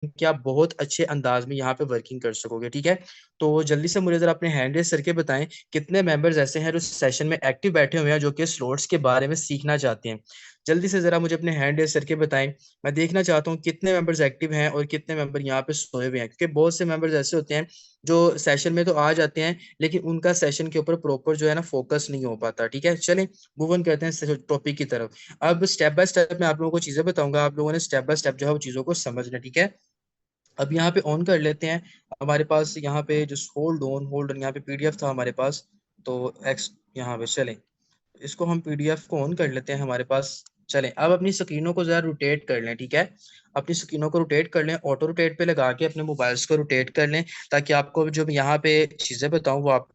कि आप बहुत अच्छे अंदाज में यहाँ पे वर्किंग कर सकोगे। ठीक है, तो जल्दी से मुझे जरा अपने हैंड रेस करके बताएं कितने मेंबर्स ऐसे हैं जो सेशन में एक्टिव बैठे हुए हैं, जो कि स्लोट्स के बारे में सीखना चाहते हैं। जल्दी से जरा मुझे अपने हैंड रेस करके बताएं। मैं देखना चाहता हूँ कितने मेंबर्स एक्टिव हैं और कितने मेंबर यहाँ पे सोए हुए हैं, क्योंकि बहुत से मेंबर्स ऐसे होते हैं जो सेशन में तो आ जाते हैं लेकिन उनका सेशन के ऊपर प्रॉपर जो है ना फोकस नहीं हो पाता। ठीक है, चलें मूव ऑन करते हैं टॉपिक की तरफ। अब स्टेप बाय स्टेप मैं आप लोगों को चीजें बताऊंगा, आप लोगों ने स्टेप बाय स्टेप जो है वो चीजों को समझना है। ठीक है, अब यहाँ पे ऑन कर लेते हैं। हमारे पास यहाँ पे जो होल्ड ऑन यहाँ पे पीडीएफ था हमारे पास, तो एक्स यहाँ पे चलें, इसको हम पीडीएफ को ऑन कर लेते हैं हमारे पास। चलें, अब अपनी स्क्रीनों को जरा रोटेट कर लें। ठीक है, अपनी स्क्रीनों को रोटेट कर लें, ऑटो रोटेट पे लगा के अपने मोबाइल्स को रोटेट कर लें, ताकि आपको जो मैं यहाँ पे चीजें बताऊं वो आप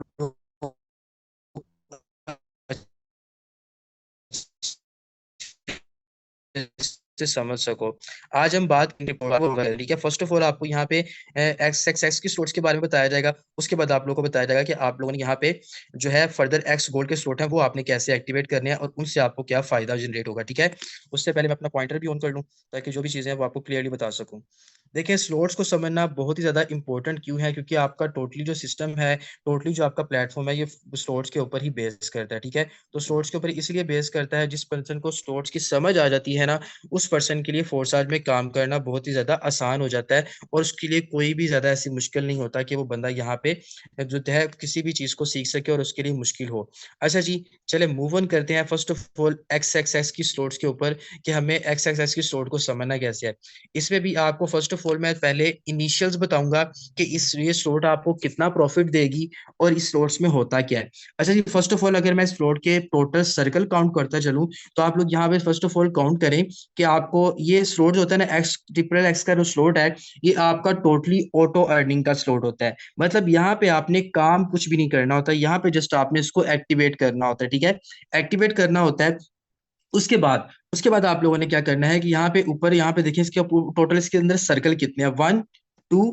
से समझ सको। आज हम बात करेंगे, ठीक है। फर्स्ट ऑफ ऑल आपको यहाँ पे एक्स एक्स एक्स की स्लोट्स के बारे में बताया जाएगा। उसके बाद आप लोगों को बताया जाएगा कि आप लोगों ने यहाँ पे जो है फर्दर एक्स गोल्ड के स्लोट है वो आपने कैसे एक्टिवेट करने हैं और उनसे आपको क्या फायदा जनरेट होगा। ठीक है, उससे पहले मैं अपना पॉइंटर भी ऑन कर लूँ ताकि जो भी चीजें हैं वो आपको क्लियरली बता सकूँ। देखिए, स्लोट्स को समझना बहुत ही ज्यादा इंपॉर्टेंट क्यों है, क्योंकि आपका टोटली जो सिस्टम है, टोटली जो आपका प्लेटफॉर्म है, ये स्लोट्स के ऊपर ही बेस करता है। ठीक है, तो स्लोट्स के ऊपर इसलिए बेस करता है, जिस पर्सन को स्लोट्स की समझ आ जाती है ना, उस पर्सन के लिए फोर्साज में काम करना बहुत ही ज्यादा आसान हो जाता है और उसके लिए कोई भी ज्यादा ऐसी मुश्किल नहीं होता कि वो बंदा यहाँ पे जो है किसी भी चीज को सीख सके और उसके लिए मुश्किल हो। अच्छा जी, चले मूव ऑन करते हैं first of all x x x की स्लोट्स के ऊपर, कि हमें एक्स एक्स एक्स की स्लोट को समझना कैसे है। इसमें भी आपको फर्स्ट ऑफ ऑल मैं पहले इनिशियल्स बताऊंगा कि इस ये स्लोट आपको कितना प्रॉफिट देगी और इस स्लोट्स में होता क्या है। अच्छा जी, फर्स्ट ऑफ ऑल अगर मैं इस स्लोट के टोटल सर्कल काउंट करता चलूं, तो आप लोग यहाँ पे फर्स्ट ऑफ ऑल काउंट करें कि आपको ये स्लोट जो होता है ना, एक्स ट्रिपल एक्स का जो स्लोट है, ये आपका टोटली ऑटो अर्निंग का स्लोट होता है। मतलब यहाँ पे आपने काम कुछ भी नहीं करना होता, यहाँ पे जस्ट आपने इसको एक्टिवेट करना होता है। ठीक है, एक्टिवेट करना होता है। उसके बाद आप लोगों ने क्या करना है कि यहाँ पे ऊपर यहाँ पे देखिए इसके टोटल इसके अंदर सर्कल कितने हैं, 1 2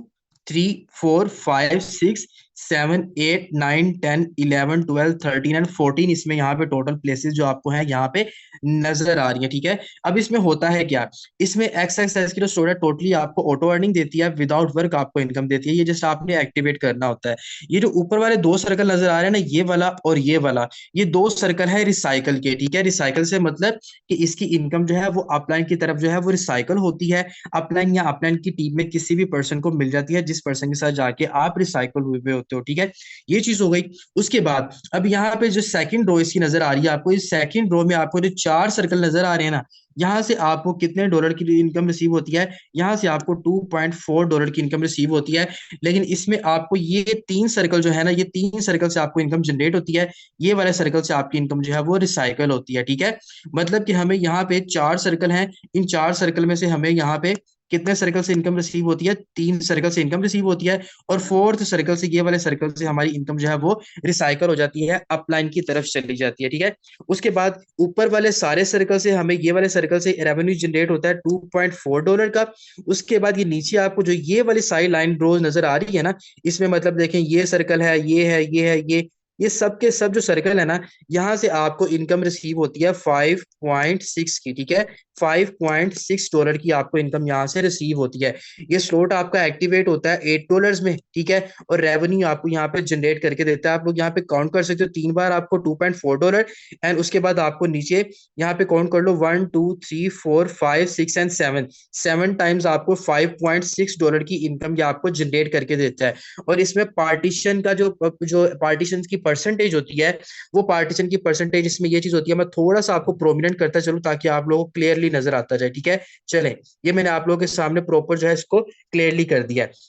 3 4 5 6 7 8 9 10 11 12 13 एंड 14, इसमें यहाँ पे टोटल प्लेसेस जो आपको है यहाँ पे नजर आ रही है। ठीक है, अब इसमें होता है क्या, इसमें एक्स एक्स एक्स की जो स्टोर है टोटली आपको ऑटो अर्निंग देती है, विदाउट वर्क आपको इनकम देती है। ये जस्ट आपने एक्टिवेट करना होता है। ये जो ऊपर वाले दो सर्कल नजर आ रहे हैं ना, ये वाला और ये वाला, ये दो सर्कल है रिसाइकल के। ठीक है, रिसाइकल से मतलब कि इसकी इनकम जो है वो अपलाइन की तरफ जो है वो रिसाइकल होती है, अपलाइन या अपलाइन की टीम में किसी भी पर्सन को मिल जाती है जिस पर्सन के साथ जाके आप रिसाइकल हुए हुए होते हो। ठीक है, ये चीज हो गई। उसके बाद अब यहाँ पे जो सेकंड रो इसकी नजर आ रही है आपको, इस सेकंड रो में आपको जो चार सर्कल नजर आ रहे हैं ना, यहाँ से आपको कितने डॉलर की इनकम रिसीव होती है, यहाँ से आपको $2.4 की इनकम रिसीव होती है। लेकिन इसमें आपको ये तीन सर्कल जो है ना, ये तीन सर्कल से आपको इनकम जनरेट होती है, ये वाले सर्कल से आपकी इनकम जो है वो रिसाइकल होती है। ठीक है, मतलब कि हमें यहाँ पे चार सर्कल हैं, इन चार सर्कल में से हमें यहाँ पे कितने सर्कल से इनकम रिसीव होती है, तीन सर्कल से इनकम रिसीव होती है, और फोर्थ सर्कल से, ये वाले सर्कल से हमारी इनकम जो है वो रिसाइकल हो जाती है, अपलाइन की तरफ चली जाती है। ठीक है, उसके बाद ऊपर वाले सारे सर्कल से हमें ये वाले सर्कल से रेवेन्यू जनरेट होता है $2.4 का। उसके बाद ये नीचे आपको जो ये वाली साइड लाइन रोज नजर आ रही है ना, इसमें मतलब देखें ये सर्कल है, ये है, ये है, ये सब के सब जो सर्कल है ना, यहाँ से आपको इनकम रिसीव होती है 5.6 की। ठीक है, $5.6 की आपको इनकम यहाँ से रिसीव होती है। ये स्लॉट आपका एक्टिवेट होता है $8 में। ठीक है, और रेवेन्यू आपको यहाँ पे जनरेट करके देता है। आप लोग यहाँ पे काउंट कर सकते हो, तीन बार आपको $2.4, एंड उसके बाद आपको नीचे यहाँ पे काउंट कर लो 1 2 3 4 5 6 एंड 7, 7 टाइम्स आपको $5.6 की इनकम ये आपको जनरेट करके देता है। और इसमें पार्टीशन का जो जो पार्टीशन की परसेंटेज होती है, वो पार्टीशन की परसेंटेज इसमें ये चीज होती है, मैं थोड़ा सा आपको प्रोमिनेंट करता चलूं ताकि आप लोगों को क्लियरली नजर आता जाए। ठीक है, चलें, ये मैंने आप लोगों के सामने प्रॉपर जो है इसको क्लियरली कर दिया है।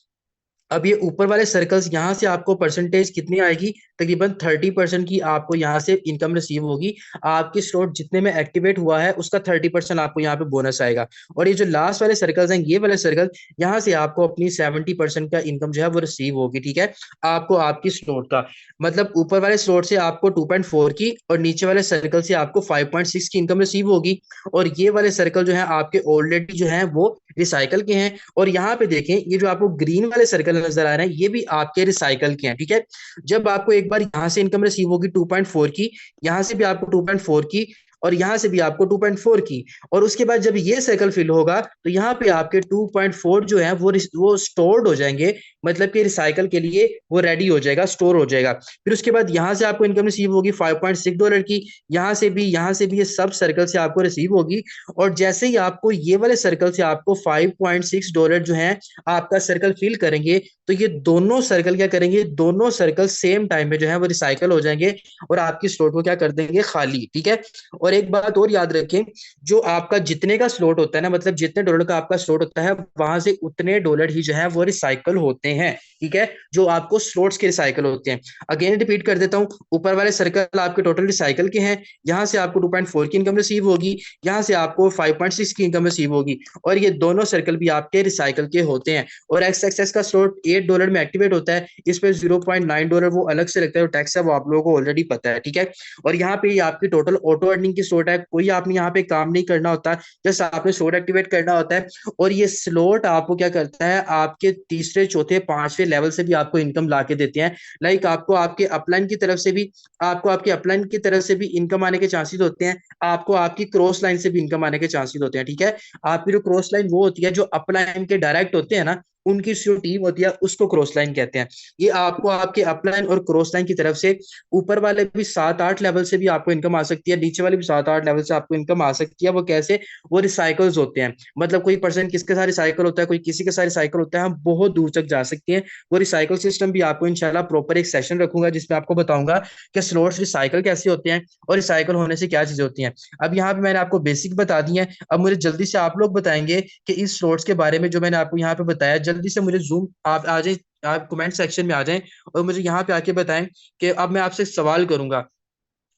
अब ये ऊपर वाले सर्कल्स, यहाँ से आपको परसेंटेज कितनी आएगी, तकरीबन 30% की आपको यहाँ से इनकम रिसीव होगी। आपकी स्लॉट जितने में एक्टिवेट हुआ है उसका 30% आपको यहाँ पे बोनस आएगा। और ये जो लास्ट वाले सर्कल्स हैं, ये वाले सर्कल, यहाँ से आपको अपनी 70% का इनकम जो है वो रिसीव होगी। ठीक है, आपको आपकी स्लॉट का मतलब ऊपर वाले स्लॉट से आपको 2.4 की और नीचे वाले सर्कल से आपको 5.6 की इनकम रिसीव होगी। और ये वाले सर्कल जो है आपके ऑलरेडी जो है वो रिसाइकल के हैं। और यहाँ पे देखें, ये जो आपको ग्रीन वाले सर्कल नजर आ रहे हैं, ये भी आपके रिसाइकल के हैं। ठीक है, जब आपको एक बार यहाँ से इनकम रिसीव होगी 2.4 की, यहाँ से भी आपको 2.4 की, और यहाँ से भी आपको 2.4 की, और उसके बाद जब ये सर्कल फिल होगा तो यहाँ पे आपके 2.4 जो है वो स्टोर्ड हो जाएंगे, मतलब कि रिसाइकल के लिए वो रेडी हो जाएगा, स्टोर हो जाएगा। फिर उसके बाद यहाँ से आपको इनकम रिसीव होगी $5.6 की, यहाँ से भी ये सब सर्कल से आपको रिसीव होगी। और जैसे ही आपको ये वाले सर्कल से आपको $5.6 जो है आपका सर्कल फिल करेंगे, तो ये दोनों सर्कल क्या करेंगे, दोनों सर्कल सेम टाइम में जो है वो रिसाइकल हो जाएंगे और आपकी स्लॉट को क्या कर देंगे, खाली। ठीक है। और एक बात और याद रखें, जो आपका जितने का स्लॉट होता है ना, मतलब जितने डॉलर का आपका स्लॉट होता है, वहां से उतने डॉलर ही जो है वो रिसाइकल होते हैं। ठीक है, जो आपको स्लॉट्स के रिसाइकल होते हैं। अगेन रिपीट कर देता हूँ, ऊपर वाले सर्कल आपके टोटल रिसाइकल के हैं, यहाँ से आपको 2.4 की इनकम रिसीव होगी, यहाँ से आपको 5.6 की इनकम रिसीव होगी, और ये दोनों सर्कल भी आपके रिसाइकल के होते हैं। और एक्स एक्सेस का स्लॉट $8 में एक्टिवेट होता है, इस पे $0.9 वो अलग से लगता है, टैक्स है वो आप लोगों को ऑलरेडी पता है। ठीक है। और यहाँ पे आपकी टोटल ऑटो अर्निंग की स्लॉट है, कोई आपने यहाँ पे काम नहीं करना होता, जस्ट आपने स्लॉट एक्टिवेट करना होता है। और ये स्लॉट आपको क्या करता है, आपके तीसरे चौथे पांचवें लेवल से भी आपको इनकम ला के देते हैं। लाइक आपको आपके अपलाइन की तरफ से भी, आपको आपके अपलाइन की तरफ से भी इनकम आने के चांसेस होते हैं, आपको आपकी क्रॉस लाइन से भी इनकम आने के चांसेस होते हैं। ठीक है। आपकी जो क्रॉस लाइन वो होती है जो अपलाइन के डायरेक्ट होते हैं ना, उनकी जो टीम होती है उसको क्रॉस लाइन कहते हैं। ये आपको आपके अपलाइन और क्रॉस लाइन की तरफ से ऊपर वाले भी 7-8 लेवल से भी आपको इनकम आ सकती है, नीचे वाले भी 7-8 लेवल से आपको इनकम आ सकती है। वो कैसे, वो रिसाइकल्स होते हैं, मतलब कोई पर्सन किसके साथ रिसाइकल होता है, कोई किसी के साथ रिसाइकल होता है, हम बहुत दूर तक जा सकते हैं। वो रिसाइकल सिस्टम भी आपको इंशाल्लाह प्रॉपर एक सेशन रखूंगा जिसमें आपको बताऊंगा कि स्लॉट्स रिसाइकल कैसे होते हैं और रिसाइकल होने से क्या चीजें होती हैं। अब यहाँ पे मैंने आपको बेसिक बता दी है, अब मुझे जल्दी से आप लोग बताएंगे कि इस स्लॉट्स के बारे में जो मैंने आपको यहाँ पे बताया, जल्दी से मुझे जूम आप आ जाए, आप कमेंट सेक्शन में आ जाएं और मुझे यहाँ पे आके बताएं कि अब मैं आपसे सवाल करूंगा।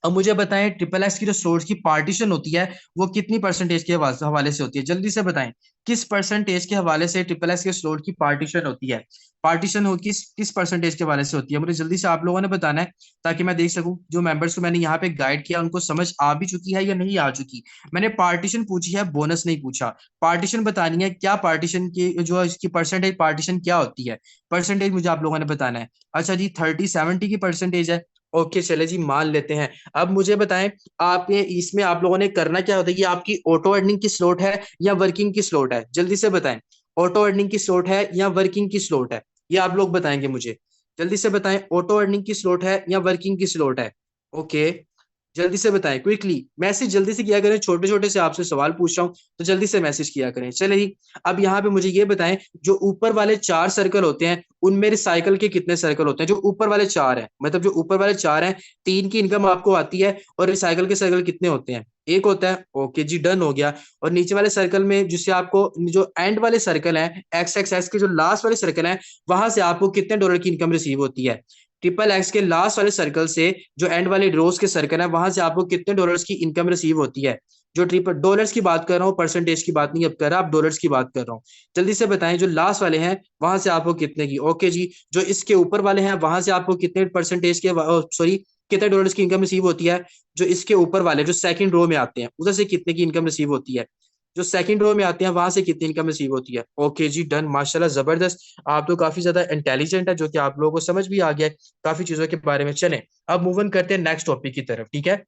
अब मुझे बताएं, ट्रिपल एक्स की जो सोर्स की पार्टीशन होती है वो कितनी परसेंटेज के हवाले से होती है, जल्दी से बताएं। किस परसेंटेज के हवाले से ट्रिपल एक्स के स्लोट की पार्टीशन होती है, पार्टीशन हो किस किस परसेंटेज के हवाले से होती है, मुझे जल्दी से आप लोगों ने बताना है, ताकि मैं देख सकूं जो मेंबर्स को मैंने यहाँ पे गाइड किया उनको समझ आ भी चुकी है या नहीं आ चुकी। मैंने पार्टीशन पूछी है, बोनस नहीं पूछा। पार्टीशन बतानी है, क्या पार्टीशन की जो इसकी परसेंटेज पार्टीशन क्या होती है, परसेंटेज मुझे आप लोगों ने बताना है। अच्छा जी, 30-70 की परसेंटेज है। ओके चले जी, मान लेते हैं। अब मुझे बताएं, आप ये इसमें आप लोगों ने करना क्या होता है, ये आपकी ऑटो अर्निंग की स्लॉट है या वर्किंग की स्लॉट है, जल्दी से बताएं। ऑटो अर्निंग की स्लॉट है या वर्किंग की स्लॉट है, ये आप लोग बताएंगे मुझे, जल्दी से बताएं। ऑटो अर्निंग की स्लॉट है या वर्किंग की स्लॉट है। ओके, जल्दी से बताएं क्विकली, मैसेज जल्दी से किया करें, छोटे छोटे से आपसे सवाल पूछ रहा हूँ तो जल्दी से मैसेज किया करें। चले ही, अब यहाँ पे मुझे ये बताएं, जो ऊपर वाले 4 सर्कल होते हैं उनमें रिसाइकल के कितने सर्कल होते हैं, जो ऊपर वाले 4 हैं, मतलब जो ऊपर वाले 4 हैं, 3 की इनकम आपको आती है, और रिसाइकल के सर्कल कितने होते हैं, एक होता है। ओके जी, डन हो गया। और नीचे वाले सर्कल में जिससे आपको जो एंड वाले सर्कल है, एक्स एक्स एक्स के जो लास्ट वाले सर्कल है, वहां से आपको कितने डॉलर की इनकम रिसीव होती है। ट्रिपल एक्स के लास्ट वाले सर्कल से जो एंड वाले रोज के सर्कल है, वहां से आपको कितने डॉलर्स की इनकम रिसीव होती है। जो ट्रिपल डॉलर्स की बात कर रहा हूँ, परसेंटेज की बात नहीं अब कर रहा, आप डॉलर्स की बात कर रहा हूँ। जल्दी से बताएं, जो लास्ट वाले हैं वहां से आपको कितने की। ओके जी, जो इसके ऊपर वाले हैं वहां से आपको कितने परसेंटेज के, सॉरी, कितने डॉलर्स की इनकम रिसीव होती है। जो इसके ऊपर वाले जो सेकंड रो में आते हैं उधर से कितने की इनकम रिसीव होती है। जो सेकंड रो में आते हैं वहां से कितनी इनकम रिसीव होती है। ओके जी, डन, माशाल्लाह जबरदस्त। आप तो काफी ज्यादा इंटेलिजेंट है, जो कि आप लोगों को समझ भी आ गया है काफी चीजों के बारे में। चलें, अब मूव ऑन करते हैं नेक्स्ट टॉपिक की तरफ। ठीक है।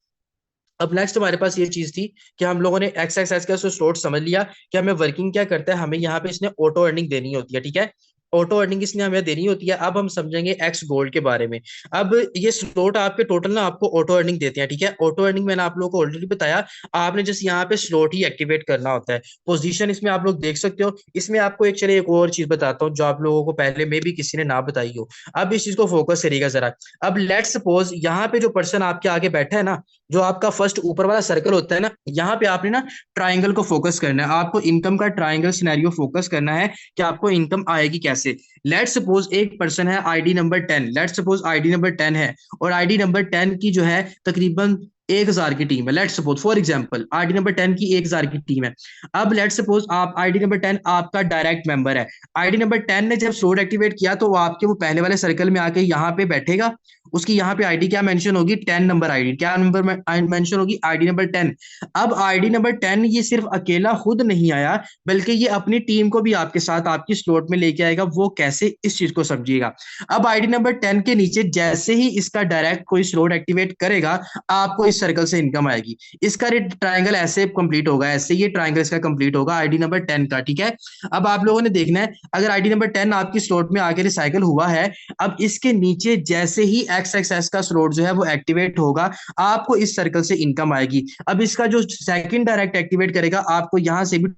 अब नेक्स्ट हमारे पास ये चीज थी कि हम लोगों ने एक्स एक्स एक्स का स्लॉट समझ लिया कि हमें वर्किंग क्या करता है, हमें यहाँ पे इसने ऑटो अर्निंग देनी होती है। ठीक है, ऑटो अर्निंग इसने हमें देनी होती है। अब हम समझेंगे एक्स गोल्ड के बारे में। अब ये स्लॉट आपके टोटल ना आपको ऑटो अर्निंग देते हैं। ठीक है, ऑटो अर्निंग मैंने आप लोगों को ऑलरेडी बताया, आपने जस्ट यहाँ पे स्लॉट ही एक्टिवेट करना होता है। पोजीशन इसमें आप लोग देख सकते हो। इसमें आपको एक चलिए एक और चीज बताता हूँ जो आप लोगों को पहले में भी किसी ने ना बताई हो। अब इस चीज को फोकस करिएगा जरा। अब लेट सपोज यहाँ पे जो पर्सन आपके आगे बैठा है ना, जो आपका फर्स्ट ऊपर वाला सर्कल होता है ना, यहाँ पे आपने ना ट्राइंगल को फोकस करना है, आपको इनकम का ट्राइंगल सिनेरियो फोकस करना है कि आपको इनकम आएगी कैसे। लेट सपोज एक पर्सन है ID number 10, let suppose ID number 10 है, और आईडी नंबर 10 की जो है तकरीबन 1,000 की टीम है। Let suppose for example ID number 10 की 1,000 की टीम है। अब लेट सपोज आप आईडी नंबर 10 आपका डायरेक्ट मेंबर है। आईडी नंबर 10 ने जब स्लॉट एक्टिवेट किया तो वो आपके वो पहले वाले सर्कल में आके यहाँ पे बैठेगा। उसकी यहाँ पे आईडी क्या मेंशन होगी, 10 नंबर आईडी, क्या नंबर मेंशन होगी, आईडी नंबर 10। अब आईडी नंबर 10 ये सिर्फ अकेला खुद नहीं आया, बल्कि ये अपनी टीम को भी आपके साथ आपकी स्लॉट में लेके आएगा। वो कैसे, इस चीज को समझिएगा। अब आईडी नंबर 10 के नीचे जैसे ही इसका डायरेक्ट कोई स्लॉट एक्टिवेट करेगा, आपको इस सर्कल से इनकम आएगी। इसका ट्राइंगल ऐसे कंप्लीट होगा, ऐसे ये ट्राइंगल इसका कंप्लीट होगा आईडी नंबर 10 का, ठीक है। अब आप लोगों ने देखना है, अगर आईडी नंबर 10 आपकी स्लॉट में आगे रिसाइकल हुआ है, अब इसके नीचे जैसे ही एक्स एक्स एस का स्लॉट जो है वो एक्टिवेट होगा, आपको इस सर्कल से इनकम आएगी। अब इसका जो सेकंड डायरेक्ट एक्टिवेट करेगा, आपको यहां से भी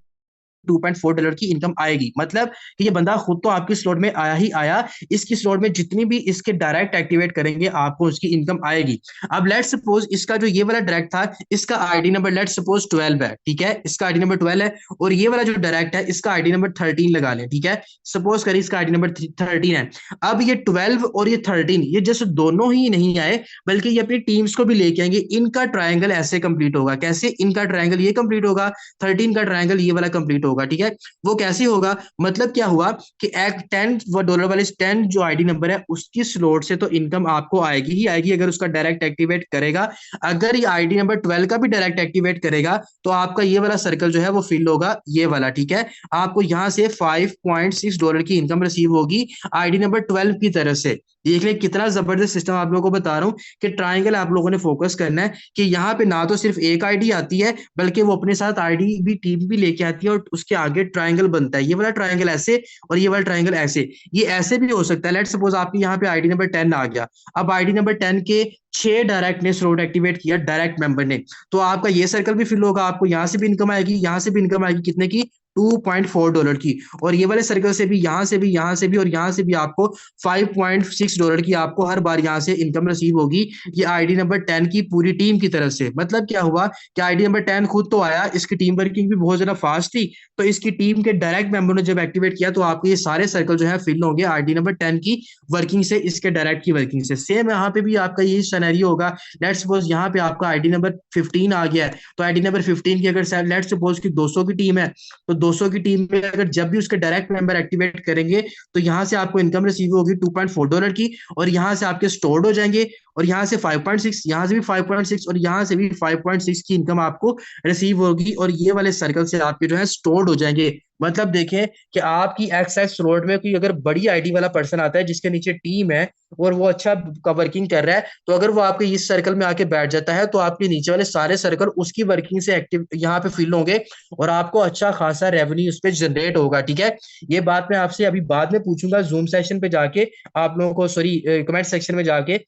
$2.4 की इनकम आएगी। मतलब कि ये बंदा खुद तो आपकी स्लॉट में आया ही आया, इसकी स्लॉट में जितनी भी इसके डायरेक्ट एक्टिवेट करेंगे आपको उसकी इनकम आएगी। अब लेट सपोज इसका जो ये वाला डायरेक्ट था, इसका आईडी नंबर लेट सपोज 12 है, ठीक है, इसका आईडी नंबर 12 है, और ये वाला जो डायरेक्ट है इसका आईडी नंबर 13 लगा लें, ठीक है, सपोज करिए इसका आईडी नंबर 13 है। अब ये 12 और ये 13 ये जैसे दोनों ही नहीं आए, बल्कि ये अपनी टीम्स को भी लेके आएंगे, इनका ट्रायंगल ऐसे कंप्लीट होगा। कैसे? इनका ट्रायंगल ये कंप्लीट होगा, 13 का ट्रायंगल ये वाला कंप्लीट होगा, ठीक है। वो कैसे होगा? मतलब क्या हुआ कि एक $10 वाले 10 जो आईडी नंबर है उसकी स्लॉट से तो इनकम आपको आएगी ही आएगी, अगर उसका डायरेक्ट एक्टिवेट करेगा। अगर ये आईडी नंबर 12 का भी डायरेक्ट एक्टिवेट करेगा तो आपका ये वाला सर्कल जो है वो फिल होगा, ये वाला, ठीक है। आपको यहां से $5.6 की इनकम रिसीव होगी आईडी नंबर 12 की तरफ से। देख ले कितना जबरदस्त सिस्टम आप लोगों को बता रहा हूं कि ट्राइंगल आप लोगों ने फोकस करना है कि यहाँ पे ना तो सिर्फ एक आईडी आती है, बल्कि वो अपने साथ आईडी भी टीम भी लेके आती है, और उसके आगे ट्राइंगल बनता है, ये वाला ट्राइंगल ऐसे और ये वाला ट्राइंगल ऐसे। ये ऐसे भी हो सकता है, लेट सपोज आपके यहाँ पे आईडी नंबर 10 आ गया। अब आईडी नंबर 10 के 6 डायरेक्ट ने स्लॉट एक्टिवेट किया, डायरेक्ट मेंबर ने, तो आपका ये सर्कल भी फिल होगा, आपको यहाँ से भी इनकम आएगी, यहाँ से भी इनकम आएगी, कितने की? $2.4 की। और ये वाले सर्कल से भी, यहाँ से भी, यहाँ से भी और यहाँ से भी आपको $5.6 की आपको हर बार यहाँ से इनकम रिसीव होगी, ये आईडी नंबर 10 की पूरी टीम की तरफ से। मतलब क्या हुआ कि आईडी नंबर 10 खुद तो आया, इसकी टीम वर्किंग भी बहुत ज्यादा फास्ट थी, तो इसकी टीम के डायरेक्ट मेंबर ने जब एक्टिवेट किया तो आपको ये सारे सर्कल जो है फिल होंगे आईडी नंबर 10 की वर्किंग से, इसके डायरेक्ट की वर्किंग से। सेम यहाँ पे भी आपका यही सिनेरियो होगा। लेट सपोज यहाँ पे आपका आईडी नंबर 15 आ गया है, तो आईडी नंबर 15 की अगर लेट सपोज की 200 की टीम है, तो 200 की टीम में अगर जब भी उसके डायरेक्ट मेंबर एक्टिवेट करेंगे तो यहां से आपको इनकम रिसीव होगी $2.4 की, और यहां से आपके स्टोर्ड हो जाएंगे, और यहां से 5.6, यहां से भी 5.6 और यहां से भी 5.6 की इनकम आपको रिसीव होगी, और ये वाले सर्कल से आपके जो है स्टोर्ड हो जाएंगे। मतलब देखें कि आपकी एक्स एक्स रोड में कोई अगर बड़ी आईडी वाला पर्सन आता है जिसके नीचे टीम है और वो अच्छा वर्किंग कर रहा है, तो अगर वो आपके इस सर्कल में आके बैठ जाता है तो आपके नीचे वाले सारे सर्कल उसकी वर्किंग से एक्टिव यहाँ पे फिल होंगे, और आपको अच्छा खासा रेवेन्यू उस पर जनरेट होगा, ठीक है। ये बात मैं आपसे अभी बाद में पूछूंगा जूम सेशन पे जाके, आप लोगों को सॉरी कमेंट सेक्शन में जाके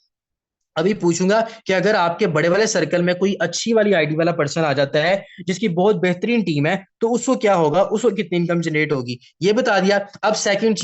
अभी पूछूंगा कि अगर आपके बड़े वाले सर्कल में कोई अच्छी वाली आईडी वाला पर्सन आ जाता है जिसकी बहुत बेहतरीन टीम है, तो उसको क्या होगा, उसको कितनी इनकम जनरेट होगी, ये बता दिया। अब सेकंड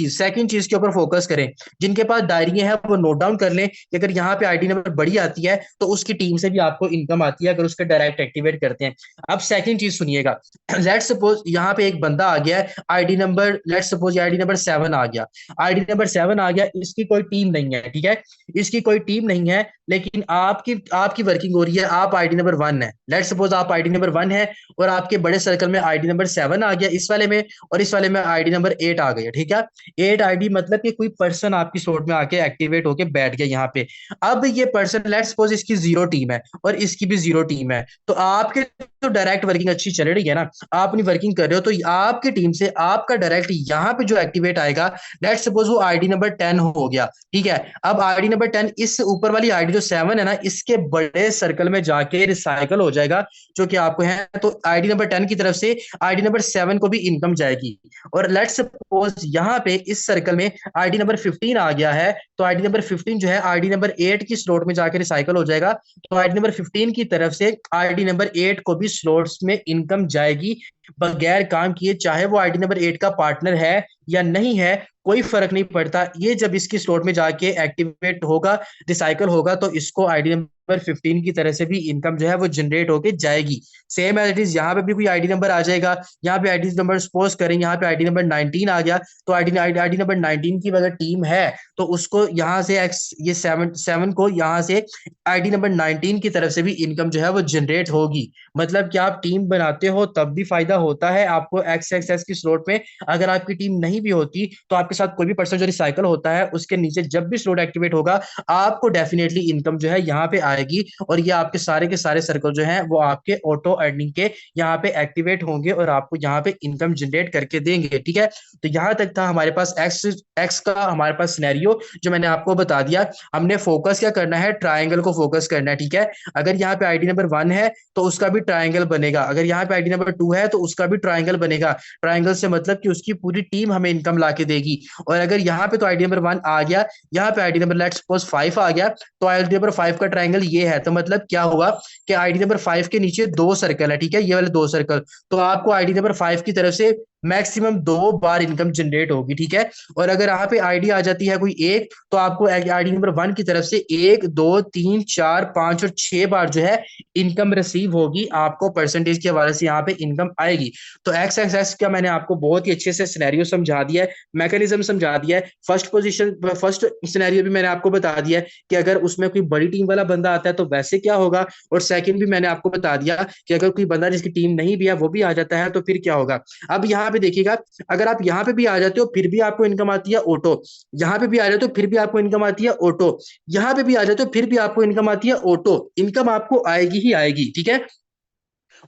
चीज के ऊपर फोकस करें। जिनके पास डायरियां हैं वो नोट डाउन कर लें कि अगर यहाँ पे आईडी नंबर बड़ी आती है तो उसकी टीम से भी आपको इनकम आती है अगर उसके डायरेक्ट एक्टिवेट करते हैं। अब सेकंड चीज सुनिएगा, लेट सपोज यहाँ पे एक बंदा आ गया है, ID number let suppose ID number 7 आ गया, आईडी नंबर 7 आ गया, इसकी कोई टीम नहीं है, ठीक है, इसकी कोई टीम नहीं है, लेकिन आपकी आपकी वर्किंग हो रही है, आप आईडी नंबर 1 है, लेट सपोज आप आईडी नंबर 1 है, और आपके बड़े सर्कल में आईडी नंबर 7 आ गया इस वाले में, और इस वाले में आईडी नंबर 8 आ गया, ठीक है। 8 आईडी मतलब कि कोई पर्सन आपकी स्लॉट में आके एक्टिवेट होके बैठ गया यहाँ पे। अब ये पर्सन लेट सपोज इसकी 0 टीम है और इसकी भी 0 टीम है, तो आपके तो डायरेक्ट वर्किंग अच्छी चल रही है ना, आप अपनी वर्किंग कर रहे हो, तो आपकी टीम से आपका डायरेक्ट यहाँ पे जो एक्टिवेट आएगा, लेट सपोज वो आईडी नंबर 10 हो गया, ठीक है। अब आईडी नंबर 10 इस ऊपर वाली आईडी जो 7 है ना, इसके बड़े सर्कल में जाके रिसाइकल हो जाएगा, जो कि आपको है, तो आईडी नंबर 10 की तरफ से आईडी नंबर 7 को भी इनकम जाएगी। और लेट सपोज यहाँ पे इस सर्कल में आईडी नंबर 15 आ गया है, तो आईडी नंबर 15 जो है आईडी नंबर 8 की स्लॉट में जाके रिसाइकल हो जाएगा, तो आईडी नंबर 15 की तरफ से आईडी नंबर 8 को भी स्लॉट्स में इनकम जाएगी बगैर काम किए, चाहे वो आईडी नंबर 8 का पार्टनर है या नहीं है, कोई फर्क नहीं पड़ता। ये जब इसकी स्लॉट में जाके एक्टिवेट होगा, रिसाइकल होगा, तो इसको आईडी नंबर 15 की तरह से भी इनकम जो है वो जनरेट होके जाएगी। सेम एज इट इज यहाँ पे भी कोई आईडी नंबर आ जाएगा, यहाँ पे आईडी नंबर सपोज करें यहाँ पे आईडी नंबर 19 आ गया, तो आईडी नंबर 19 की अगर टीम है तो उसको यहाँ से ये 7 को यहाँ से आईडी नंबर 19 की तरफ से भी इनकम जो है वो जनरेट होगी। मतलब कि आप टीम बनाते हो तब भी फायदा होता है आपको एक्स एक्स एस की स्लॉट में, अगर आपकी टीम नहीं नहीं भी होती तो आपके साथ कोई भी पर्सन जो रिसाइकल होता है उसके नीचे जब भी स्लोट एक्टिवेट होगा आपको डेफिनेटली इनकम जो है यहाँ पे आएगी, और ये आपके सारे के सारे सर्कल जो है वो आपके ऑटो अर्निंग के यहाँ पे एक्टिवेट होंगे और आपको यहाँ पे इनकम जनरेट करके देंगे। ठीक है, तो यहाँ तक था हमारे पास एक्स एक्स का हमारे पास सिनेरियो जो मैंने आपको बता दिया। हमने फोकस क्या करना है, ट्राइंगल को फोकस करना है। ठीक है, अगर यहाँ पे आईडी नंबर 1 है तो उसका भी ट्राइंगल बनेगा, अगर यहाँ पे आईडी नंबर 2 है तो उसका भी ट्राइंगल बनेगा। ट्राइंगल से मतलब कि उसकी पूरी टीम हमें इनकम ला के देगी। और अगर यहाँ पे तो आईडी नंबर 1 आ गया, यहाँ पे आईडी नंबर लेट्स सपोज 5 आ गया, तो आईडी नंबर 5 का ट्राइंगल ये है, तो मतलब क्या हुआ कि आईडी नंबर 5 के नीचे दो सर्कल है। ठीक है, ये वाले दो सर्कल, तो आपको आईडी नंबर 5 की तरफ से मैक्सिमम 2 बार इनकम जनरेट होगी। ठीक है, और अगर यहाँ पे आईडी आ जाती है कोई एक, तो आपको आईडी नंबर 1 की तरफ से 1 2 3 4 5 और 6 बार जो है इनकम रिसीव होगी, आपको परसेंटेज के हवाले से यहाँ पे इनकम आएगी। तो एक्स एक्स एक्स का मैंने आपको बहुत ही अच्छे से सिनेरियो समझा दिया है, मैकेनिज्म समझा दिया है। फर्स्ट सिनेरियो भी मैंने आपको बता दिया है कि अगर उसमें कोई बड़ी टीम वाला बंदा आता है तो वैसे क्या होगा, और सेकंड भी मैंने आपको बता दिया कि अगर कोई बंदा जिसकी टीम नहीं भी है वो भी आ जाता है तो फिर क्या होगा। अब यहाँ पे देखिएगा, अगर आप यहाँ पे भी आ जाते हो फिर भी आपको इनकम आती है ऑटो, यहाँ पे भी आ जाते हो फिर भी आपको इनकम आती है ऑटो, यहाँ पे भी आ जाते हो फिर भी आपको इनकम आती है ऑटो, इनकम आपको आएगी ही आएगी। ठीक है,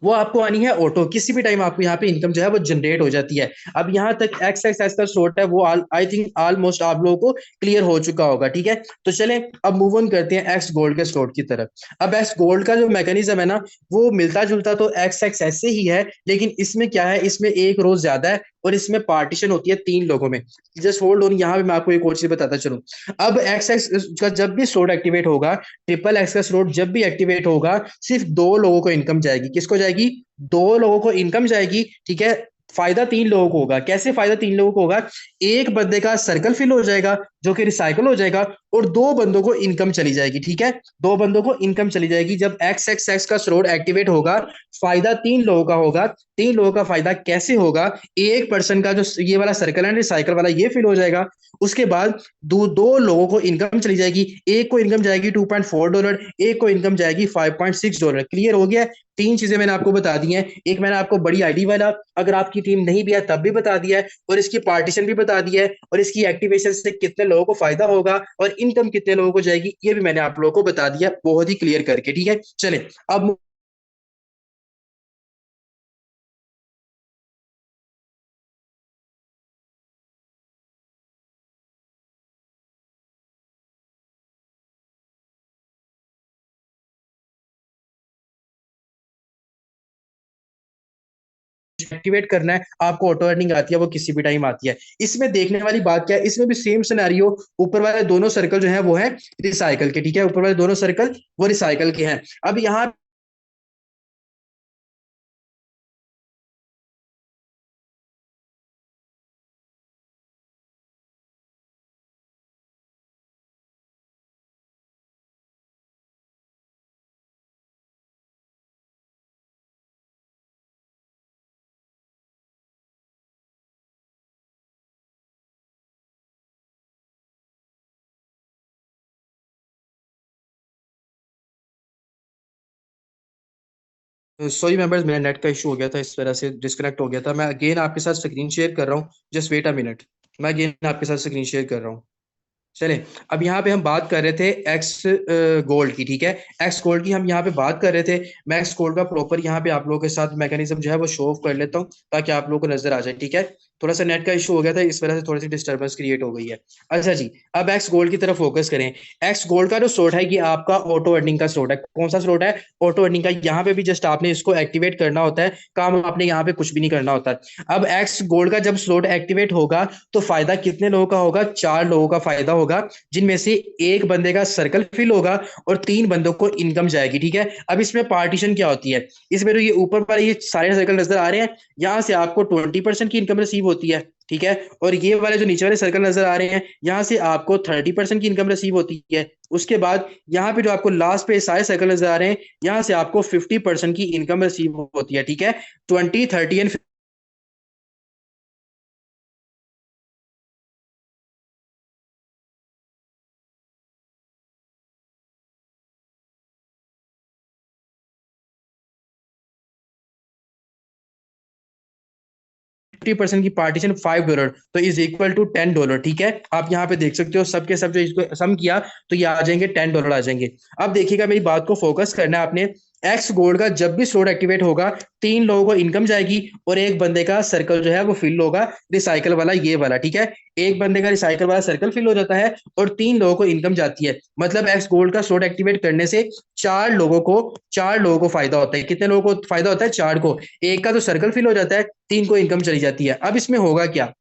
वो आपको आनी है ऑटो, किसी भी टाइम आपको यहाँ पे इनकम जो है वो जनरेट हो जाती है। अब यहाँ तक एक्स एक्स एक्स का स्लॉट है वो आई थिंक ऑलमोस्ट आप लोगों को क्लियर हो चुका होगा। ठीक है, तो चलें अब मूव ऑन करते हैं एक्स गोल्ड के स्लॉट की तरफ। अब एक्स गोल्ड का जो मैकेनिज्म है ना, वो मिलता जुलता तो एक्स एक्स ऐसे ही है, लेकिन इसमें क्या है, इसमें एक रोज ज्यादा है और इसमें पार्टीशन होती है 3 लोगों में। जस्ट होल्ड ऑन, यहाँ पे मैं आपको एक और चीज बताता चलूं। अब एक्स एक्स का जब भी स्लॉट एक्टिवेट होगा, ट्रिपल एक्स का स्लॉट जब भी एक्टिवेट होगा, सिर्फ 2 लोगों को इनकम जाएगी। किसको जाएगी? 2 लोगों को इनकम जाएगी। ठीक है, फायदा 3 लोगों को होगा। कैसे फायदा 3 लोगों को होगा? एक बंदे का सर्कल फिल हो जाएगा जो कि रिसाइकल हो जाएगा, और 2 बंदों को इनकम चली जाएगी। ठीक है, 2 बंदों को इनकम चली जाएगी जब एक्स एक्स एक्स का स्लॉट एक्टिवेट होगा। फायदा 3 लोगों का होगा। 3 लोगों का फायदा कैसे होगा? एक पर्सन का जो ये वाला सर्कल है रिसाइकल वाला, ये फिल हो जाएगा। उसके बाद 2 लोगों को इनकम चली जाएगी। एक को इनकम जाएगी $2.4, एक को इनकम जाएगी $5.6। क्लियर हो गया? 3 चीजें मैंने आपको बता दी हैं। एक मैंने आपको बड़ी आईडी वाला, अगर आपकी टीम नहीं भी है तब भी बता दिया है, और इसकी पार्टीशन भी बता दिया है, और इसकी एक्टिवेशन से कितने लोगों को फायदा होगा और इनकम कितने लोगों को जाएगी ये भी मैंने आप लोगों को बता दिया बहुत ही क्लियर करके। ठीक है, चले अब एक्टिवेट करना है, आपको ऑटो अर्निंग आती है, वो किसी भी टाइम आती है। इसमें देखने वाली बात क्या है, इसमें भी सेम सिनेरियो, ऊपर वाले दोनों सर्कल जो है वो है रिसाइकल के। ठीक है, ऊपर वाले दोनों सर्कल वो रिसाइकल के हैं। अब यहाँ सॉरी मेंबर्स, मेरा नेट का इशू हो गया था, इस वजह से डिस्कनेक्ट हो गया था। मैं अगेन आपके साथ स्क्रीन शेयर कर रहा हूँ, जस्ट वेट अ मिनट। मैं अगेन आपके साथ स्क्रीन शेयर कर रहा हूँ। चले, अब यहाँ पे हम बात कर रहे थे एक्स गोल्ड की। ठीक है, एक्स गोल्ड की हम यहाँ पे बात कर रहे थे। मैं एक्स गोल्ड का प्रॉपर यहाँ पे आप लोगों के साथ मैकेनिज्म जो है वो शो ऑफ कर लेता हूँ ताकि आप लोगों को नजर आ जाए। ठीक है, थोड़ा सा नेट का इशू हो गया था, इस वजह से थोड़ी सी डिस्टर्बेंस क्रिएट हो गई है। अच्छा जी, अब एक्स गोल्ड की तरफ फोकस करें। एक्स गोल्ड का जो स्लॉट है ये आपका ऑटो अर्निंग का स्लॉट है। कौन सा स्लॉट है? ऑटो अर्निंग का। यहाँ पे भी जस्ट आपने इसको एक्टिवेट करना होता है, काम आपने यहाँ पे कुछ भी नहीं करना होता। अब एक्स गोल्ड का जब स्लॉट एक्टिवेट होगा तो फायदा कितने लोगों का होगा? 4 लोगों का फायदा होगा, जिनमें से एक बंदे का सर्कल फिल होगा और 3 बंदों को इनकम जाएगी। ठीक है, अब इसमें पार्टीशन क्या होती है? इसमें तो ये ऊपर पर ये सारे सर्कल नजर आ रहे हैं, यहाँ से आपको 20% की इनकम रिसीव होती है। ठीक है, और ये वाले जो नीचे वाले सर्कल नजर आ रहे हैं, यहाँ से आपको 30% की इनकम रिसीव होती है। उसके बाद यहाँ पे जो आपको लास्ट पे सारे सर्कल नजर आ रहे हैं, यहाँ से आपको 50% की इनकम रिसीव होती है। ठीक है, 20 30 एंड 50% की पार्टीशन $5, तो इज इक्वल टू $10। ठीक है, आप यहाँ पे देख सकते हो सबके सब जो इसको सम किया तो ये आ जाएंगे $10 आ जाएंगे। अब देखिएगा मेरी बात को फोकस करना है आपने। एक्स गोल्ड का जब भी स्लोट एक्टिवेट होगा 3 लोगों को इनकम जाएगी और एक बंदे का सर्कल जो है वो फिल होगा, रिसाइकल वाला ये वाला। ठीक है, एक बंदे का रिसाइकल वाला सर्कल फिल हो जाता है और 3 लोगों को इनकम जाती है। मतलब एक्स गोल्ड का स्लोट एक्टिवेट करने से 4 लोगों को फायदा होता है। कितने लोगों को फायदा होता है? 4 को। एक का तो सर्कल फिल हो जाता है, 3 को इनकम चली जाती है। अब इसमें होगा क्या?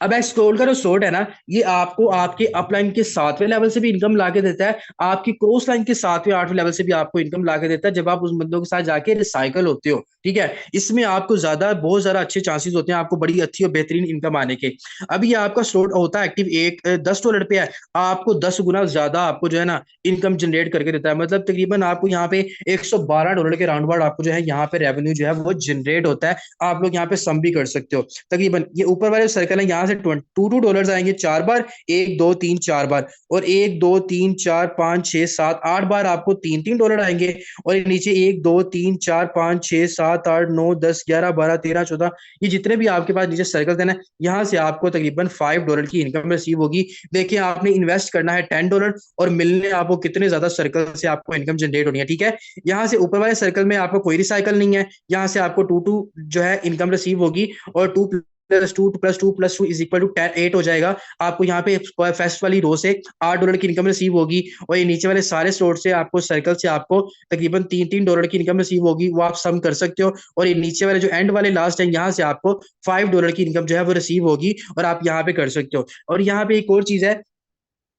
अब एक्स गोल्ड का जो सोर्ट है ना, ये आपको आपके अपलाइन के 7वें लेवल से भी इनकम ला के देता है, आपकी क्रॉस लाइन के 7वें 8वें लेवल से भी आपको इनकम ला के देता है जब आप उस बंदों के साथ जाके रिसाइकल होते हो। ठीक है, इसमें आपको बहुत ज्यादा अच्छे चांसेस होते हैं आपको बड़ी अच्छी और बेहतरीन इनकम आने के। अब ये आपका स्लोट होता है एक्टिव एक $10 पे है, आपको 10 गुना ज्यादा आपको जो है ना इनकम जनरेट करके देता है। मतलब तकरीबन आपको यहाँ पे $112 के राउंड अबाउट आपको जो है यहाँ पे रेवेन्यू जो है वो जनरेट होता है। आप लोग यहाँ पे सम भी कर सकते हो। तकरीबन ये ऊपर वाले सर्कल है, यहाँ से $22 आएंगे 4 बार, 1 2 3 4 बार, और 1 2 3 4 5 6 7 8 बार आपको $3 आएंगे। और ये नीचे 1 2 3 4 5 6 7 8 9 10 11 12 13 14, ये जितने भी आपके पास नीचे सर्कल है ना, यहाँ से आपको तकरीबन $5 की इनकम रिसीव होगी। देखिए आपने इन्वेस्ट करना है $10 और मिलने आपको कितने ज्यादा सर्कल से आपको इनकम जनरेट होनी है। ठीक है, यहाँ से ऊपर वाले सर्कल में आपको कोई रिसाइकल नहीं है, यहाँ से आपको टू टू जो है इनकम रिसीव होगी, और 2 + 2 + 2 इज इक्वल टू 8 हो जाएगा। आपको यहाँ पे फर्स्ट वाली रो से $8 की इनकम रिसीव होगी, और ये नीचे वाले सारे स्लोट से आपको सर्कल से आपको तकरीबन $3 की इनकम रिसीव होगी, वो आप सम कर सकते हो। और ये नीचे वाले जो एंड वाले लास्ट है, यहाँ से आपको $5 की इनकम जो है वो रिसीव होगी, और आप यहाँ पे कर सकते हो। और यहाँ पे एक और चीज है,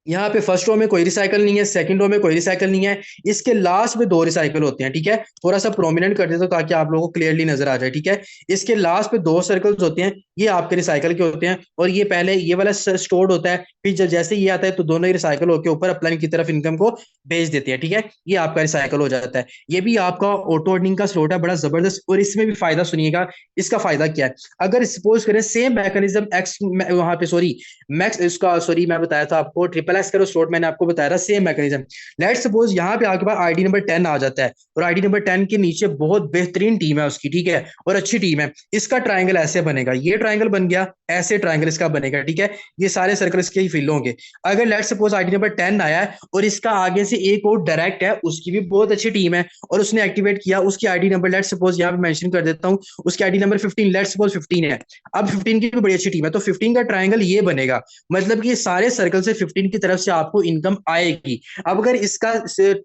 यहाँ पे फर्स्ट रो में कोई रिसाइकल नहीं है, सेकंड रो में कोई रिसाइकल नहीं है, इसके लास्ट में 2 रिसाइकल होते हैं। ठीक है, थोड़ा सा प्रोमिनेंट कर देता हूं ताकि आप लोगों को क्लियरली नजर आ जाए। ठीक है, इसके लास्ट पे 2 सर्कल्स होते हैं, ये आपके रिसाइकल के होते हैं, और ये पहले ये वाला स्टोर्ड होता है, फिर जब जैसे ये आता है तो दोनों ही रिसाइकल होकर ऊपर अपलाइन की तरफ इनकम को भेज देते हैं। ठीक है, ये आपका रिसाइकल हो जाता है। ये भी आपका ऑटो अर्निंग का स्लोट है, बड़ा जबरदस्त। और इसमें भी फायदा सुनिएगा, इसका फायदा क्या है। अगर सपोज करें सेम मैकेनिज्म एक्स वहां पे सॉरी मैक्स इसका सॉरी मैं बताया था आपको XXX करो स्लोट, मैंने आपको बताया था सेम मैकेनिज्म। लेट्स सपोज यहाँ पे आपके पास आईडी नंबर 10 आ जाता है, और आईडी नंबर 10 के नीचे बहुत बेहतरीन टीम है उसकी। ठीक है, और अच्छी टीम है, इसका ट्राइंगल ऐसे बनेगा, ये ट्राइंगल बन गया, ऐसे ट्राइंगल इसका बनेगा। ठीक है, ये सारे सर्कल इसके ही फिल होंगे। अगर लेट्स सपोज आईडी नंबर 10 आया है और इसका आगे से एक और डायरेक्ट है, उसकी भी बहुत अच्छी टीम है, और उसने एक्टिवेट किया, उसकी आईडी नंबर लेट्स सपोज यहाँ पे मेंशन कर देता हूँ, उसकी आईडी नंबर 15, लेट्स सपोज 15 है। अब 15 की भी बड़ी अच्छी टीम है, तो 15 का ट्राइंगल ये बनेगा, मतलब कि सारे सर्कल से 15 की तरफ से आपको इनकम आएगी। अब अगर इसका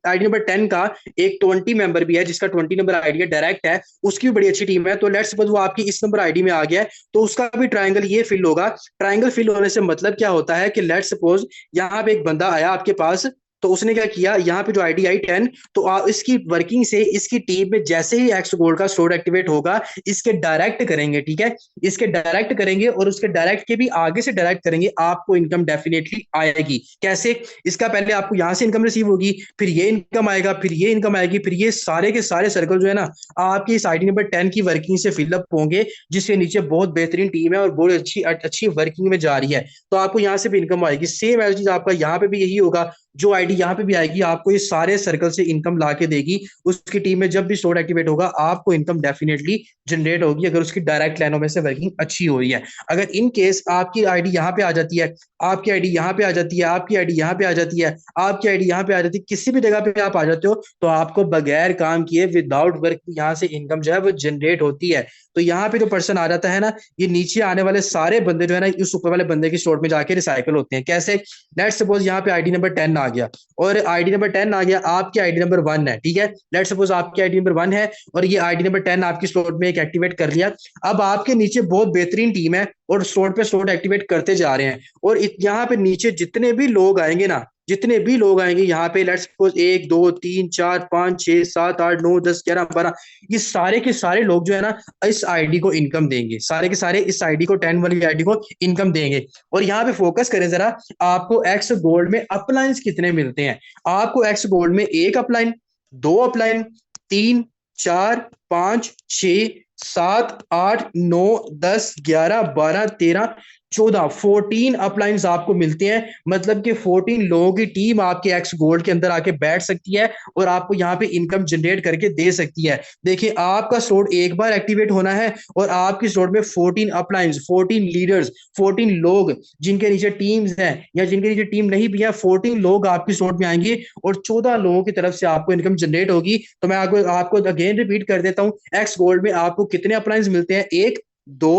आईडी नंबर 10 का एक 20 मेंबर भी है, जिसका 20 नंबर आईडी डायरेक्ट है, उसकी भी बड़ी अच्छी टीम है, तो लेट्स सपोज वो आपकी इस नंबर आईडी में आ गया है, तो उसका भी ट्राइंगल ये फिल होगा। ट्राइंगल फिल होने से मतलब क्या होता है कि लेट्स सपोज यहाँ पे एक बंदा आया आपके पास, तो उसने क्या किया, यहाँ पे जो आईडी आई 10, तो इसकी वर्किंग से इसकी टीम में जैसे ही एक्स गोल्ड का स्लोट एक्टिवेट होगा, इसके डायरेक्ट करेंगे। ठीक है, इसके डायरेक्ट करेंगे, और उसके डायरेक्ट के भी आगे से डायरेक्ट करेंगे, आपको इनकम डेफिनेटली आएगी। कैसे? इसका पहले आपको यहाँ से इनकम रिसीव होगी, फिर ये इनकम आएगा, फिर ये इनकम आएगी, फिर ये सारे के सारे सर्कल जो है ना आपकी इस आईडी नंबर 10 की वर्किंग से फिलअप होंगे, जिसके नीचे बहुत बेहतरीन टीम है और बहुत अच्छी अच्छी वर्किंग में जा रही है, तो आपको यहाँ से भी इनकम आएगी। सेम एज आपका यहाँ पे भी यही होगा, जो आईडी यहाँ पे भी आएगी आपको ये सारे सर्कल से इनकम ला के देगी। उसकी टीम में जब भी स्लोट एक्टिवेट होगा आपको इनकम डेफिनेटली जनरेट होगी, अगर उसकी डायरेक्ट लाइनों में से वर्किंग अच्छी हो रही है। अगर इन केस आपकी आईडी यहाँ पे आ जाती है, आपकी आईडी यहाँ पे आ जाती है, आपकी आईडी यहाँ पे आ जाती है, आपकी आईडी यहाँ पे आ जाती है, किसी भी जगह पे आप आ जाते हो, तो आपको बगैर काम किए विदाउट वर्क यहाँ से इनकम जो है वो जनरेट होती है। तो यहाँ पे जो पर्सन आ जाता है ना, ये नीचे आने वाले सारे बंदे जो है ना इस ऊपर वाले बंदे की स्लोट में जाके रिसाइकल होते हैं। कैसे? लेट्स सपोज यहाँ पे आईडी नंबर 10 आ गया, और आईडी नंबर 10 आ गया, आपकी आईडी नंबर 1 है। ठीक है, लेट्स सपोज आपकी आईडी नंबर 1 है, और ये आईडी नंबर 10 आपकी स्लोट में एक एक्टिवेट कर लिया। अब आपके नीचे बहुत बेहतरीन टीम है, और स्लोट पे स्लोट एक्टिवेट करते जा रहे हैं, और यहाँ पे नीचे जितने भी लोग आएंगे ना, जितने भी लोग आएंगे यहाँ पे, लेट्स सपोज 1 2 3 4 5 6 7 8 9 10 11 12, ये सारे के सारे लोग जो है ना इस आईडी को इनकम देंगे, सारे के सारे इस आईडी को 10 वाली आईडी को इनकम देंगे। और यहाँ पे फोकस करें जरा, आपको एक्स गोल्ड में अपलाइंस कितने मिलते हैं। आपको एक्स गोल्ड में 1 अपलाइन, 2 अपलाइन, 3 4 5 6 7 8 9 10 11 12 13 14 अपलाइंस आपको मिलते हैं, मतलब कि 14 लोगों की टीम आपके एक्स गोल्ड के अंदर आके बैठ सकती है और आपको यहाँ पे इनकम जनरेट करके दे सकती है। देखिए आपका स्लॉट एक बार एक्टिवेट होना है और आपकी स्लॉट में 14 अपलाइंस, 14 लीडर्स, 14 लोग जिनके नीचे टीम्स हैं या जिनके नीचे टीम नहीं भी है, 14 लोग आपकी स्लॉट में आएंगे और 14 लोगों की तरफ से आपको इनकम जनरेट होगी। तो मैं आपको आपको अगेन रिपीट कर देता हूँ, एक्स गोल्ड में आपको कितने अपलाइंस मिलते हैं? 1, 2,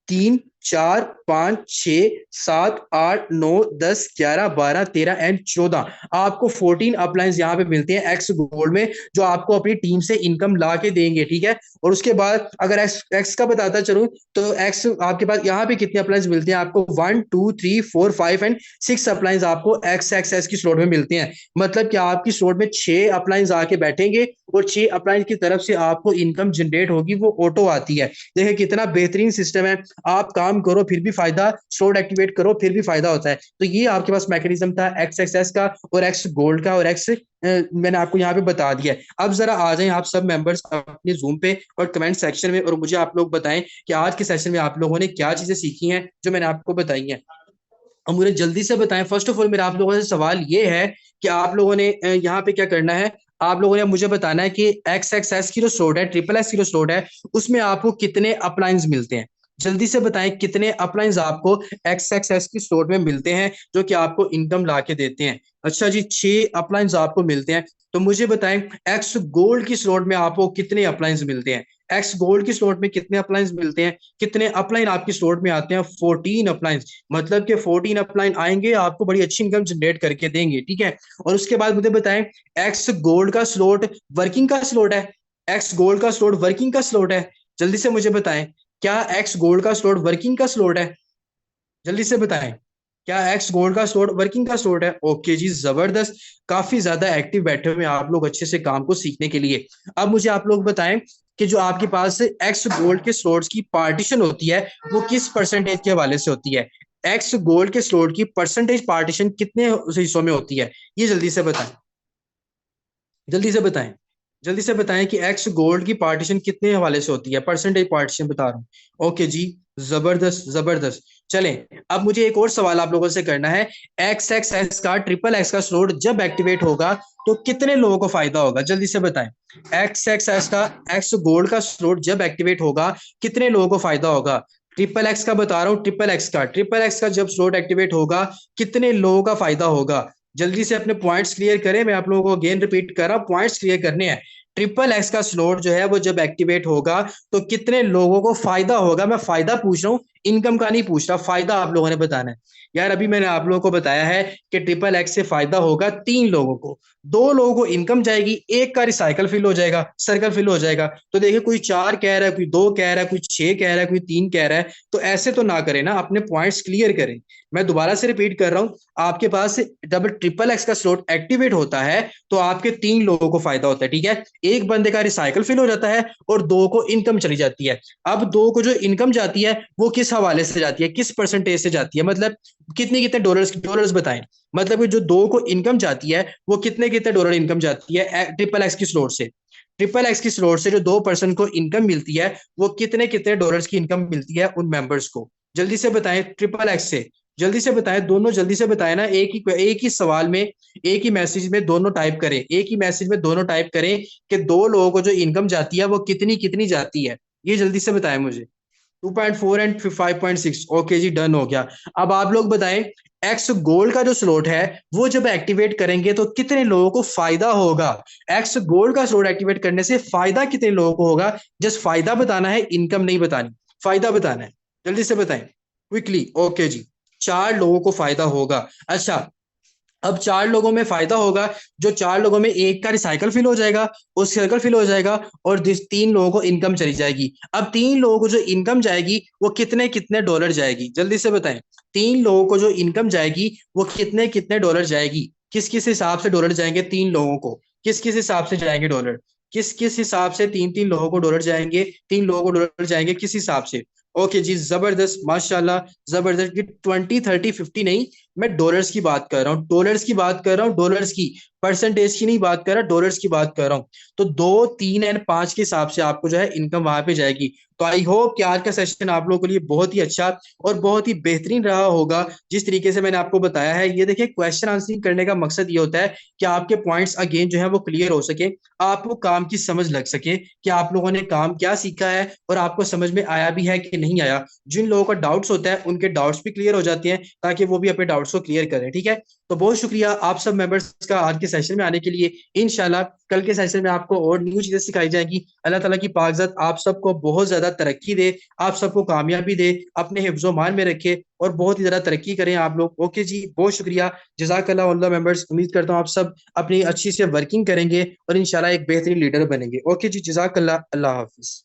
3, 4, 5, 6, 7, 8, 9, 10, 11, 12, 13 एंड 14। आपको 14 अपलायंस यहाँ पे मिलते हैं एक्स गोल्ड में, जो आपको अपनी टीम से इनकम ला के देंगे, ठीक है। और उसके बाद अगर एक्स एक्स का बताता चलूं तो एक्स आपके पास यहाँ पे कितने अपलायंस मिलते हैं आपको? 1, 2, 3, 4, 5 एंड 6 अपलायंस आपको एक्स एक्स की स्लॉट में मिलते हैं। मतलब कि आपकी स्लॉट में 6 अपलायंस आके बैठेंगे और 6 अपलायंस की तरफ से आपको इनकम जनरेट होगी, वो ऑटो आती है। देखिए कितना बेहतरीन सिस्टम है। आप काम करो फिर भी फायदा, स्लॉट एक्टिवेट करो फिर भी फायदा होता है। तो ये आपके पास मैकेनिज्म था एक्स एक्स का और एक्स गोल्ड का और एक्स मैंने आपको यहाँ पे बता दिया है। अब जरा आ जाएं आप सब मेंबर्स अपने जूम पे और कमेंट सेक्शन में, और मुझे आप लोग बताएं कि आज के सेशन में आप लोगों ने क्या चीजें सीखी हैं जो मैंने आपको बताई हैं। और मुझे जल्दी से बताएं। फर्स्ट ऑफ ऑल मेरा आप लोगों से सवाल ये है कि आप लोगों ने यहाँ पे क्या करना है? आप लोगों ने मुझे बताना है कि एक्स एक्स एस की जो स्लॉट है, ट्रिपल एस की जो स्लॉट है, उसमें आपको कितने अपलाइंस मिलते हैं? जल्दी से बताएं कितने अपलाइंस आपको एक्स एक्स एस की स्लॉट में मिलते हैं जो कि आपको इनकम ला के देते हैं। अच्छा जी, 6 अपलाइंस आपको मिलते हैं। तो मुझे बताएं एक्स गोल्ड की स्लॉट में आपको कितने अपलाइंस मिलते हैं? एक्स गोल्ड की स्लॉट में कितने अपलाइंस मिलते हैं? कितने अपलाइन आपकी स्लॉट में आते हैं? 14 अपलाइंस। मतलब कि 14 अपलाइन आएंगे आपको बड़ी अच्छी इनकम जनरेट करके देंगे, ठीक है। और उसके बाद मुझे बताएं एक्स गोल्ड का स्लॉट वर्किंग का स्लॉट है? एक्स गोल्ड का स्लॉट वर्किंग का स्लॉट है? जल्दी से मुझे बताएं, क्या एक्स गोल्ड का स्लॉट वर्किंग का स्लॉट है? जल्दी से बताएं, क्या एक्स गोल्ड का स्लॉट वर्किंग का स्लॉट है? ओके जी, जबरदस्त। काफी ज्यादा एक्टिव बैठे हुए हैं आप लोग अच्छे से काम को सीखने के लिए। अब मुझे आप लोग बताएं कि जो आपके पास एक्स गोल्ड के स्लॉट्स की पार्टीशन होती है वो किस परसेंटेज के हवाले से होती है? एक्स गोल्ड के स्लॉट की परसेंटेज पार्टीशन कितने हिस्सों में होती है? ये जल्दी से बताएं, जल्दी से बताएं, जल्दी से बताएं कि एक्स गोल्ड की पार्टीशन कितने हवाले से होती है? परसेंटेज पार्टीशन बता रहा हूँ। ओके जी, जबरदस्त जबरदस्त। चलें, अब मुझे एक और सवाल आप लोगों से करना है। एक्स एक्स एक्स का ट्रिपल एक्स का स्लॉट जब एक्टिवेट होगा तो कितने लोगों को फायदा होगा? जल्दी से बताएं। एक्स एक्स एक्स का एक्स गोल्ड का स्लॉट जब एक्टिवेट होगा कितने लोगों को फायदा होगा? ट्रिपल एक्स का बता रहा हूँ, ट्रिपल एक्स का जब स्लॉट एक्टिवेट होगा कितने लोगों का फायदा होगा? जल्दी से अपने पॉइंट्स क्लियर करें। मैं आप लोगों को अगेन रिपीट कर रहा हूं, पॉइंट्स क्लियर करने हैं। ट्रिपल एक्स का स्लॉट जो है वो जब एक्टिवेट होगा तो कितने लोगों को फायदा होगा? मैं फायदा पूछ रहा हूँ, इनकम का नहीं पूछ रहा। फायदा आप लोगों ने बताना है। यार अभी मैंने आप लोगों को बताया है कि ट्रिपल एक्स से फायदा होगा 3 लोगों को। 2 लोगों को इनकम जाएगी, एक का रिसाइकल फिल हो जाएगा, सर्कल फिल हो जाएगा। तो देखिए कोई 4 कह रहा है, कोई 2 कह रहा है, कोई 6 कह रहा है, कोई 3 कह रहा है। तो ऐसे तो ना करें ना, अपने पॉइंट्स क्लियर करें। मैं दोबारा से रिपीट कर रहा हूं, आपके पास जब ट्रिपल एक्स का स्लॉट एक्टिवेट होता है तो आपके 3 लोगों को फायदा होता है, ठीक है। एक बंदे का रिसाइकल फिल हो जाता है और 2 को इनकम चली जाती है। अब 2 को जो इनकम जाती है वो किस हवाले से जाती है, किस परसेंटेज से जाती है? मतलब कितने कितने डॉलर्स डॉलर्स बताएं। मतलब जो 2 को इनकम जाती है वो कितने कितने डॉलर इनकम जाती है ट्रिपल एक्स की स्लॉट से? ट्रिपल एक्स की स्लॉट से जो 2 पर्सन को इनकम मिलती है वो कितने कितने डॉलर्स की इनकम मिलती है उन मेंबर्स को? जल्दी से बताएं, ट्रिपल एक्स से। जल्दी से बताएं, दोनों जल्दी से बताएं ना। एक ही सवाल में, एक ही मैसेज में दोनों टाइप करें, एक ही मैसेज में दोनों टाइप करें कि 2 लोगों को जो इनकम जाती है वो कितनी कितनी जाती है। ये जल्दी से बताएं मुझे। 2.4 एंड 5.6। ओके जी, डन हो गया। अब आप लोग बताएं एक्स गोल्ड का जो स्लॉट है वो जब एक्टिवेट करेंगे तो कितने लोगों को फायदा होगा? एक्स गोल्ड का स्लॉट एक्टिवेट करने से फायदा कितने लोगों को होगा? जस्ट फायदा बताना है, इनकम नहीं बतानी, फायदा बताना है। जल्दी से बताएं क्विकली। ओके जी, 4 लोगों को फायदा होगा। अच्छा, अब 4 लोगों में फायदा होगा, जो 4 लोगों में एक का रिसाइकल फिल हो जाएगा, उस सर्कल फिल हो जाएगा और 3 लोगों को इनकम चली जाएगी। अब 3 लोगों को जो इनकम जाएगी वो कितने कितने डॉलर जाएगी? जल्दी से बताएं। 3 लोगों को जो इनकम जाएगी वो कितने कितने डॉलर जाएगी? किस किस हिसाब से डॉलर जाएंगे 3 लोगों को? किस किस हिसाब से जाएंगे डॉलर? किस किस हिसाब से 3 3 लोगों को डॉलर जाएंगे? 3 लोगों को डॉलर जाएंगे किस हिसाब से? ओके जी, जबरदस्त, माशाल्लाह, जबरदस्त। 20 30 50 नहीं, मैं डॉलर्स की बात कर रहा हूँ, डॉलर्स की बात कर रहा हूँ, डॉलर्स की। परसेंटेज की नहीं बात कर रहा, डॉलर्स की बात कर रहा हूँ। तो 2, 3 एंड 5 के हिसाब से आपको जो है इनकम वहां पे जाएगी। तो आई होप कि आज का सेशन आप लोगों के लिए बहुत ही अच्छा और बहुत ही बेहतरीन रहा होगा, जिस तरीके से मैंने आपको बताया है। ये देखिए, क्वेश्चन आंसरिंग करने का मकसद ये होता है कि आपके पॉइंट्स अगेन जो है वो क्लियर हो सके, आपको काम की समझ लग सके कि आप लोगों ने काम क्या सीखा है और आपको समझ में आया भी है कि नहीं आया। जिन लोगों का डाउट्स होता है उनके डाउट्स भी क्लियर हो जाते हैं, ताकि वो भी अपने डाउट्स को क्लियर करें। ठीक है, तो बहुत शुक्रिया आप सब मेंबर्स का आज के सेशन में आने के लिए। इंशाल्लाह कल के सेशन में आपको और न्यू चीजें सिखाई जाएंगी। अल्लाह ताला की पाकज़ात आप सबको बहुत ज्यादा तरक्की दे, आप सबको कामयाबी दे, अपने हिफ्ज़ो मान में रखे और बहुत ही ज्यादा तरक्की करें आप लोग। ओके जी, बहुत शुक्रिया। जज़ाकल्लाह मेंबर्स, उम्मीद करता हूँ आप सब अपनी अच्छी से वर्किंग करेंगे और इंशाल्लाह एक बेहतरीन लीडर बनेंगे। ओके जी, जज़ाकल्लाह, अल्लाह हाफिज।